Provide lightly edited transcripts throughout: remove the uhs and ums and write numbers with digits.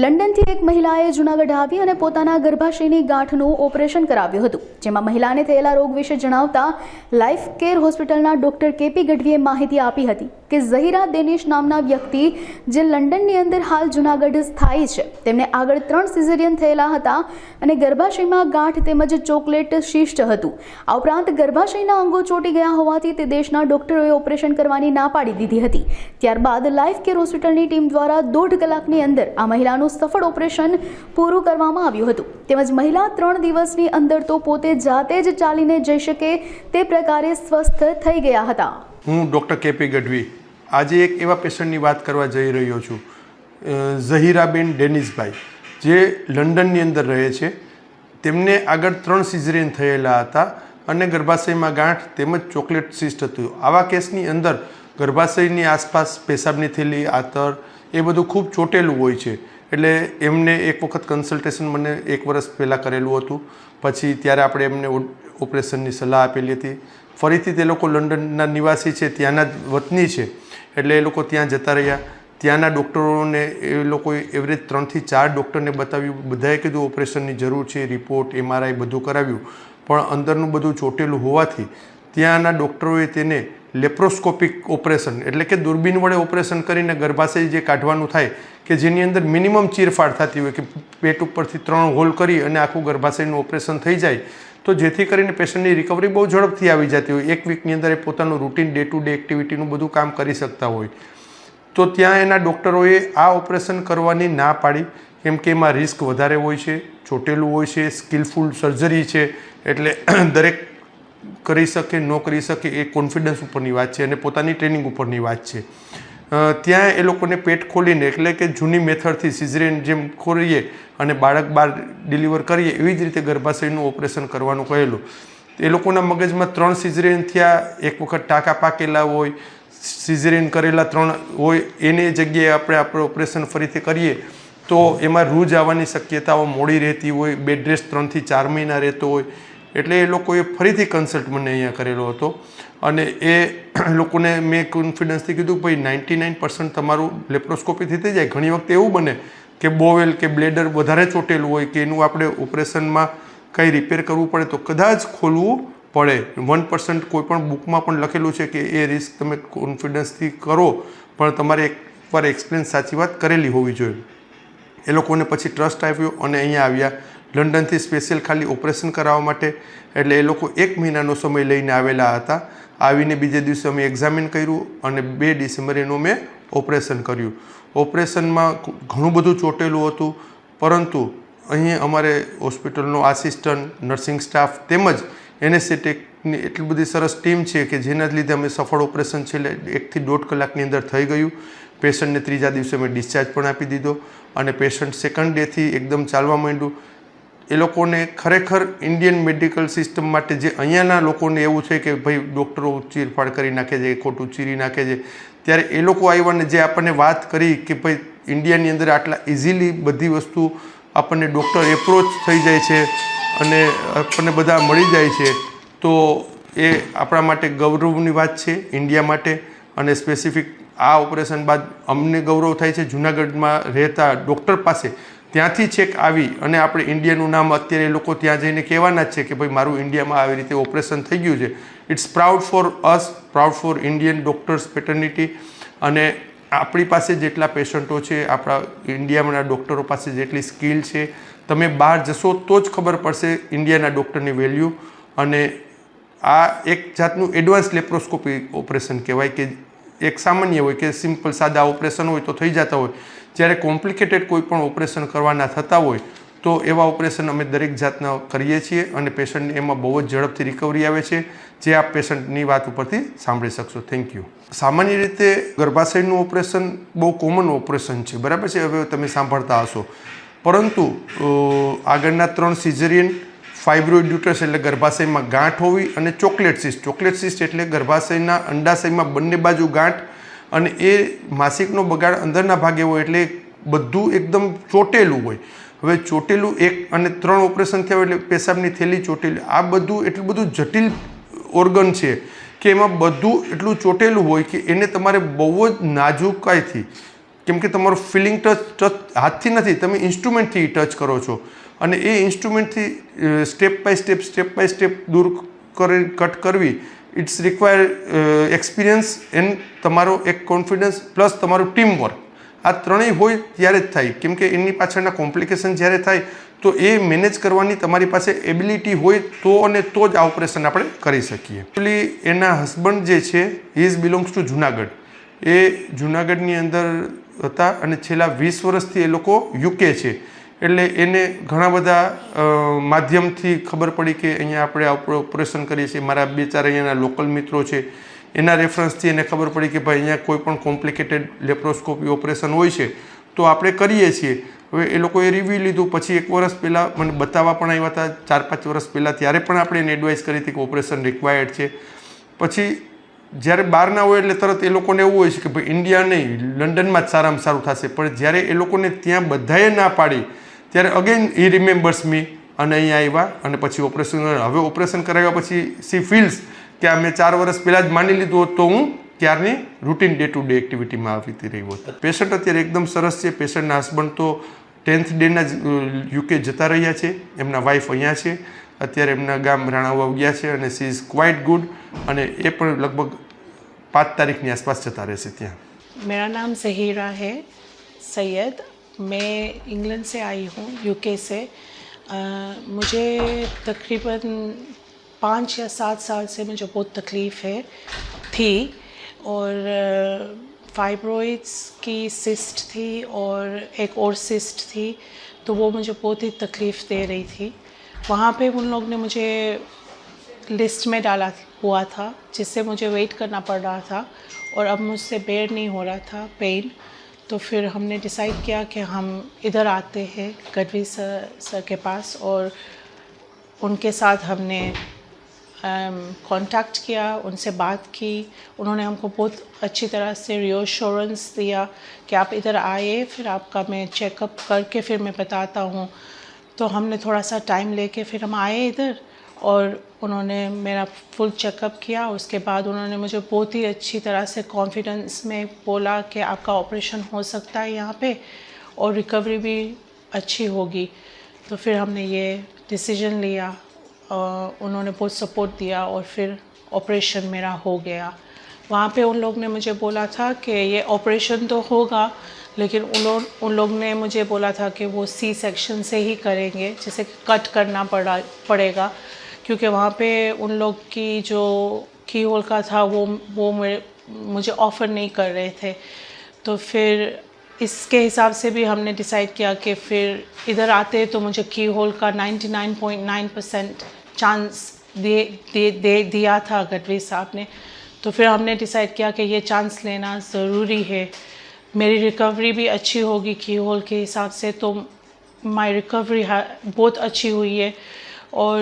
લંડનથી એક મહિલાએ જૂનાગઢ આવી અને પોતાના ગર્ભાશયની ગાંઠનું ઓપરેશન કરાવ્યું હતું, જેમાં મહિલાને થયેલા રોગ વિશે જણાવતા લાઈફ કેર હોસ્પિટલના ડોક્ટર કેપી ગઢવીએ માહિતી આપી હતી કે ઝહીરા ડેનિશ નામના વ્યક્તિ જે લંડનની અંદર હાલ જૂનાગઢ સ્થાયી છે, તેમને આગળ 3 સિઝેરિયન થયેલા હતા અને ગર્ભાશયમાં ગાંઠ તેમજ ચોકલેટ શિષ્ટ હતું. આ ઉપરાંત ગર્ભાશયના અંગો ચોંટી ગયા હોવાથી તે દેશના ડોક્ટરોએ ઓપરેશન કરવાની ના પાડી દીધી હતી. ત્યારબાદ લાઈફ કેર હોસ્પિટલની ટીમ દ્વારા 1.5 કલાકની અંદર આ મહિલાનું સફળ ઓપરેશન પૂરું કરવામાં આવ્યું હતું. તેમજ મહિલા 3 દિવસની અંદર તો પોતે જાતે જ ચાલીને જઈ શકે તે પ્રકારે સ્વસ્થ થઈ ગયા હતા. હું ડૉક્ટર કેપી ગઢવી આજે એક એવા પેશન્ટની વાત કરવા જઈ રહ્યો છું, ઝહીરાબેન ડેનિશભાઈ, જે લંડનની અંદર રહે છે. તેમને આગળ 3 સિઝેરિયન થયેલા હતા અને ગર્ભાશયમાં ગાંઠ તેમજ ચોકલેટ સિસ્ટ હતું. આવા કેસની અંદર ગર્ભાશયની આસપાસ પેશાબની થેલી, આતર એ બધું ખૂબ ચોટેલું હોય છે. એટલે એમને એક વખત કન્સલ્ટેશન મને 1 વર્ષ પહેલાં કરેલું હતું. પછી ત્યારે આપણે એમને ઓપરેશનની સલાહ આપેલી હતી. ફરીથી તે લોકો લંડનના નિવાસી છે, ત્યાંના જ વતની છે, એટલે એ લોકો ત્યાં જતા રહ્યા. ત્યાંના ડૉક્ટરોને એ લોકોએ એવરેજ 3 થી 4 ડૉક્ટરને બતાવ્યું. બધાએ કીધું ઓપરેશનની જરૂર છે, રિપોર્ટ, MRI બધું કરાવ્યું, પણ અંદરનું બધું ચોટેલું હોવાથી ત્યાંના ડૉક્ટરોએ તેને લેપ્રોસ્કોપિક ઓપરેશન એટલે કે દૂરબીન વડે ઓપરેશન કરીને ગર્ભાશય જે કાઢવાનું થાય કે જેની અંદર મિનિમમ ચીરફાડ થતી હોય, કે પેટ ઉપરથી 3 હોલ કરી અને આખું ગર્ભાશયનું ઓપરેશન થઈ જાય, તો જેથી કરીને પેશન્ટની રિકવરી બહુ ઝડપથી આવી જતી હોય. 1 વીકની અંદર એ પોતાનું રૂટીન ડે ટુ ડે એક્ટિવિટીનું બધું કામ કરી શકતા હોય. તો ત્યાં એના ડૉક્ટરોએ આ ઓપરેશન કરવાની ના પાડી, કેમ કે એમાં રિસ્ક વધારે હોય છે, ચોટેલું હોય છે, સ્કિલફુલ સર્જરી છે, એટલે દરેક કરી શકે ન કરી શકે એ કોન્ફિડન્સ ઉપરની વાત છે અને પોતાની ટ્રેનિંગ ઉપરની વાત છે. ત્યાં એ લોકોને પેટ ખોલીને એટલે કે જૂની મેથડથી સિઝેરિયન જેમ ખોલીએ અને બાળક બહાર ડિલિવર કરીએ એવી જ રીતે ગર્ભાશયનું ઓપરેશન કરવાનું કહેલું. એ લોકોના મગજમાં 3 સિઝેરિયન થયા, એક વખત ટાંકા પાકેલા હોય, સિઝેરિયન કરેલા 3 હોય, એની જગ્યાએ આપણે ઓપરેશન ફરીથી કરીએ તો એમાં રૂજ આવવાની શક્યતાઓ મોડી રહેતી હોય, બેડ રેસ્ટ 3 થી 4 મહિના રહેતો હોય. એટલે એ લોકોએ ફરીથી કન્સલ્ટ મને અહીંયા કરેલો હતો અને એ લોકોને મેં કોન્ફિડન્સથી કીધું ભાઈ 99% તમારું લેપ્રોસ્કોપીથી થઈ જાય. ઘણી વખત એવું બને કે બોવેલ કે બ્લેડર વધારે ચોટેલું હોય કે એનું આપણે ઓપરેશનમાં કંઈ રિપેર કરવું પડે તો કદાચ ખોલવું પડે. 1% કોઈ પણ બુકમાં પણ લખેલું છે કે એ રિસ્ક તમે કોન્ફિડન્સથી કરો, પણ તમારે એકવાર એક્સપિરિયન્સ સાચી વાત કરેલી હોવી જોઈએ. એ લોકોને પછી ટ્રસ્ટ આવ્યો અને અહીંયા આવ્યા લંડનથી સ્પેશિયલ ખાલી ઓપરેશન કરાવવા માટે. એટલે એ લોકો 1 મહિનાનો સમય લઈને આવેલા હતા. આવીને બીજે દિવસે અમે એક્ઝામિન કર્યું અને 2 ડિસેમ્બરે એનું મેં ઓપરેશન કર્યું. ઓપરેશનમાં ઘણું બધું ચોટેલું હતું, પરંતુ અહીં અમારે હોસ્પિટલનો આસિસ્ટન્ટ, નર્સિંગ સ્ટાફ તેમજ એનેસ્થેટિકની એટલી બધી સરસ ટીમ છે કે જેના લીધે અમે સફળ ઓપરેશન છેલ્લે 1 થી 1.5 કલાકની અંદર થઈ ગયું. પેશન્ટને 3જા દિવસે અમે ડિસ્ચાર્જ પણ આપી દીધો અને પેશન્ટ 2nd ડેથી એકદમ ચાલવા માંડ્યું. એ લોકોને ખરેખર ઇન્ડિયન મેડિકલ સિસ્ટમ માટે જે અહીંયાના લોકોને એવું છે કે ભાઈ ડૉક્ટરો ચીરફાડ કરી નાખે છે, ખોટું ચીરી નાખે છે, ત્યારે એ લોકો આવ્યા ને જે આપણને વાત કરી કે ભાઈ ઇન્ડિયાની અંદર આટલા ઇઝીલી બધી વસ્તુ આપણને ડૉક્ટર એપ્રોચ થઈ જાય છે અને આપણને બધા મળી જાય છે, તો એ આપણા માટે ગૌરવની વાત છે ઇન્ડિયા માટે. અને સ્પેસિફિક આ ઓપરેશન બાદ અમને ગૌરવ થાય છે જૂનાગઢમાં રહેતા ડૉક્ટર પાસે, ત્યાંથી છેક આવી અને આપણે ઇન્ડિયાનું નામ અત્યારે એ લોકો ત્યાં જઈને કહેવાના જ છે કે ભાઈ મારું ઇન્ડિયામાં આવી રીતે ઓપરેશન થઈ ગયું છે. It's proud for us, proud for Indian doctors paternity. અને આપણી પાસે જેટલા પેશન્ટો છે, આપણા ઇન્ડિયાના ડૉક્ટરો પાસે જેટલી સ્કિલ છે, તમે બહાર જશો તો જ ખબર પડશે ઇન્ડિયાના ડૉક્ટરની વેલ્યુ. અને આ એક જાતનું એડવાન્સ લેપ્રોસ્કોપી ઓપરેશન કહેવાય કે એક સામાન્ય હોય કે સિમ્પલ સાદા ઓપરેશન હોય તો થઈ જતા હોય, જ્યારે કોમ્પ્લિકેટેડ કોઈ પણ ઓપરેશન કરવાના થતા હોય તો એવા ઓપરેશન અમે દરેક જાતના કરીએ છીએ અને પેશન્ટને એમાં બહુ જ ઝડપથી રિકવરી આવે છે, જે આપ પેશન્ટની વાત ઉપરથી સાંભળી શકશો. Thank you. સામાન્ય રીતે ગર્ભાશયનું ઓપરેશન બહુ કોમન ઓપરેશન છે, બરાબર છે, હવે તમે સાંભળતા હશો. પરંતુ આગળના 3 સિઝેરિયન, ફાઇબ્રોઇડ યુટરસ એટલે ગર્ભાશયમાં ગાંઠ હોવી અને ચોકલેટ સિસ્ટ. ચોકલેટ સિસ્ટ એટલે ગર્ભાશયના અંડાશયમાં બંને બાજુ ગાંઠ અને એ માસિકનો બગાડ અંદરના ભાગે હોય એટલે બધું એકદમ ચોટેલું હોય. હવે ચોટેલું 1 અને 3 ઓપરેશન થયા એટલે પેશાબની થેલી ચોટેલી, આ બધું એટલું બધું જટિલ ઓર્ગન છે કે એમાં બધું એટલું ચોટેલું હોય કે એને તમારે બહુ જ નાજુકાઈથી કેમ કે તમારો ફિલિંગ ટચ હાથથી નથી, તમે ઇન્સ્ટ્રુમેન્ટથી ટચ કરો છો અને એ ઇન્સ્ટ્રુમેન્ટથી સ્ટેપ બાય સ્ટેપ દૂર કરી કટ કરવી, ઇટ્સ રિક્વાયર એક્સપિરિયન્સ એન્ડ તમારો એક કોન્ફિડન્સ પ્લસ તમારું ટીમવર્ક. આ ત્રણેય હોય ત્યારે જ થાય, કેમ કે એની પાછળના કોમ્પ્લિકેશન જ્યારે થાય તો એ મેનેજ કરવાની તમારી પાસે એબિલિટી હોય તો અને તો જ આ ઓપરેશન આપણે કરી શકીએ. એકચ્યુઅલી એના હસબન્ડ જે છે he is belongs to Junagadh. એ જુનાગઢની અંદર હતા અને છેલ્લા 20 વર્ષથી એ લોકો યુકે છે. એટલે એને ઘણા બધા માધ્યમથી ખબર પડી કે અહીંયા આપણે ઓપરેશન કરીએ છીએ. મારા 2-4 અહીંયાના લોકલ મિત્રો છે, એના રેફરન્સથી એને ખબર પડી કે ભાઈ અહીંયા કોઈ પણ કોમ્પ્લિકેટેડ લેપ્રોસ્કોપી ઓપરેશન હોય છે તો આપણે કરીએ છીએ. હવે એ લોકોએ રિવ્યૂ લીધું, પછી 1 વર્ષ પહેલાં મને બતાવવા પણ આવ્યા હતા, 4-5 વર્ષ પહેલાં, ત્યારે પણ આપણે એને એડવાઇસ કરી હતી કે ઓપરેશન રિક્વાયર્ડ છે. પછી જ્યારે બહારના હોય એટલે તરત એ લોકોને એવું હોય છે કે ભાઈ ઇન્ડિયા નહીં, લંડનમાં જ સારામાં સારું થશે. પણ જ્યારે એ લોકોને ત્યાં બધાએ ના પાડી ત્યારે અગેન હી રિમેમ્બર્સ મી અને અહીંયા આવ્યા અને પછી ઓપરેશન. હવે ઓપરેશન કરાવ્યા પછી સી ફીલ્સ કે આ મેં 4 વર્ષ પહેલાં જ માની લીધું હોત તો હું ત્યારની રૂટીન ડે ટુ ડે એક્ટિવિટીમાં આવતી રહી હોત. પેશન્ટ અત્યારે એકદમ સરસ છે. પેશન્ટના હસબન્ડ તો 10th ડેના જ યુકે જતા રહ્યા છે, એમના વાઈફ અહીંયા છે. અત્યારે એમના ગામ રાણાવાવ ગયા છે અને સી ઇઝ ક્વાઇટ ગુડ અને એ પણ લગભગ 5 તારીખની આસપાસ જતા રહેશે ત્યાં. मेरा नाम ज़हीरा है सैयद. मैं इंग्लैंड से आई हूँ, यूके से. मुझे तकरीबन 5 या 7 साल से मुझे बहुत तकलीफ़ है थी और फाइब्रोइड्स की सिस्ट थी और एक और सिस्ट थी, तो वो मुझे बहुत ही तकलीफ़ दे रही थी. वहाँ पे उन लोग ने मुझे लिस्ट में डाला हुआ था जिससे मुझे वेट करना पड़ रहा था और अब मुझसे बेयर नहीं हो रहा था पेन. तो फिर हमने डिसाइड किया कि हम इधर आते हैं गढ़वी सर के पास और उनके साथ हमने कांटेक्ट किया, उनसे बात की. उन्होंने हमको बहुत अच्छी तरह से रियोश्योरेंस दिया कि आप इधर आए, फिर आपका मैं चेकअप करके फिर मैं बताता हूँ. तो हमने थोड़ा सा टाइम लेके फिर हम आए इधर और उन्होंने मेरा फुल चेकअप किया. उसके बाद उन्होंने मुझे बहुत ही अच्छी तरह से कॉन्फिडेंस में बोला कि आपका ऑपरेशन हो सकता है यहाँ पे और रिकवरी भी अच्छी होगी. तो फिर हमने ये डिसीजन लिया. उन्होंने बहुत सपोर्ट दिया और फिर ऑपरेशन मेरा हो गया. वहाँ पे उन लोग ने मुझे बोला था कि ये ऑपरेशन तो होगा, लेकिन उन लोग ने मुझे बोला था कि वो सी सेक्शन से ही करेंगे, जैसे कट करना पड़ेगा, क्योंकि वहाँ पे उन लोग की जो की होल का था वो मुझे ऑफ़र नहीं कर रहे थे. तो फिर इसके हिसाब से भी हमने डिसाइड किया कि फिर इधर आते तो मुझे की होल का 99.9% चांस दिया था गढ़वी साहब ने. तो फिर हमने डिसाइड किया कि ये चांस लेना ज़रूरी है. मेरी रिकवरी भी अच्छी होगी की होल के हिसाब से, तो माई रिकवरी बहुत अच्छी हुई है और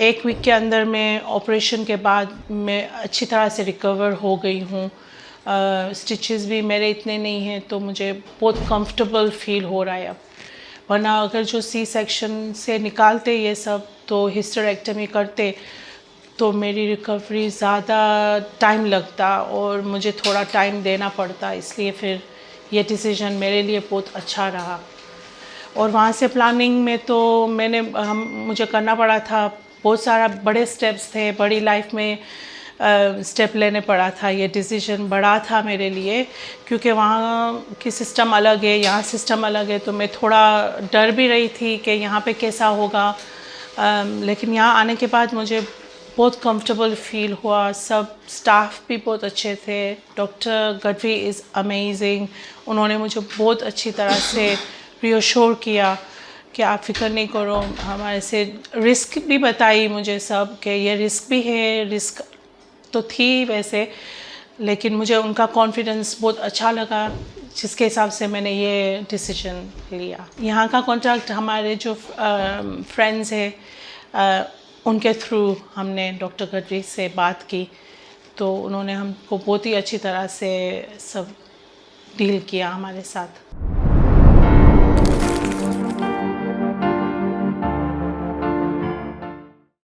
1 वीक के अंदर में ऑपरेशन के बाद मैं अच्छी तरह से रिकवर हो गई हूँ. स्टिचेस भी मेरे इतने नहीं हैं, तो मुझे बहुत कंफर्टेबल फील हो रहा है अब. वरना अगर जो सी सेक्शन से निकालते ये सब तो हिस्टेरेक्टमी करते तो मेरी रिकवरी ज़्यादा टाइम लगता और मुझे थोड़ा टाइम देना पड़ता. इसलिए फिर ये डिसीजन मेरे लिए बहुत अच्छा रहा. और वहाँ से प्लानिंग में तो मुझे करना पड़ा था, बहुत सारा बड़े स्टेप्स थे, बड़ी लाइफ में स्टेप लेने पड़ा था. ये डिसीजन बड़ा था मेरे लिए, क्योंकि वहाँ की सिस्टम अलग है, यहाँ सिस्टम अलग है. तो मैं थोड़ा डर भी रही थी कि यहाँ पे कैसा होगा, लेकिन यहाँ आने के बाद मुझे बहुत कंफर्टेबल फील हुआ. सब स्टाफ भी बहुत अच्छे थे. Doctor Gadhvi is amazing. उन्होंने मुझे बहुत अच्छी तरह से रियोश्योर किया कि आप फिक्र नहीं करो. हमारे से रिस्क भी बताई मुझे सब कि ये रिस्क भी है. रिस्क तो थी वैसे, लेकिन मुझे उनका कॉन्फिडेंस बहुत अच्छा लगा, जिसके हिसाब से मैंने ये डिसीजन लिया. यहाँ का कॉन्टैक्ट हमारे जो फ्रेंड्स हैं उनके थ्रू हमने डॉक्टर गढ़वी से बात की, तो उन्होंने हमको बहुत ही अच्छी तरह से सब डील किया हमारे साथ.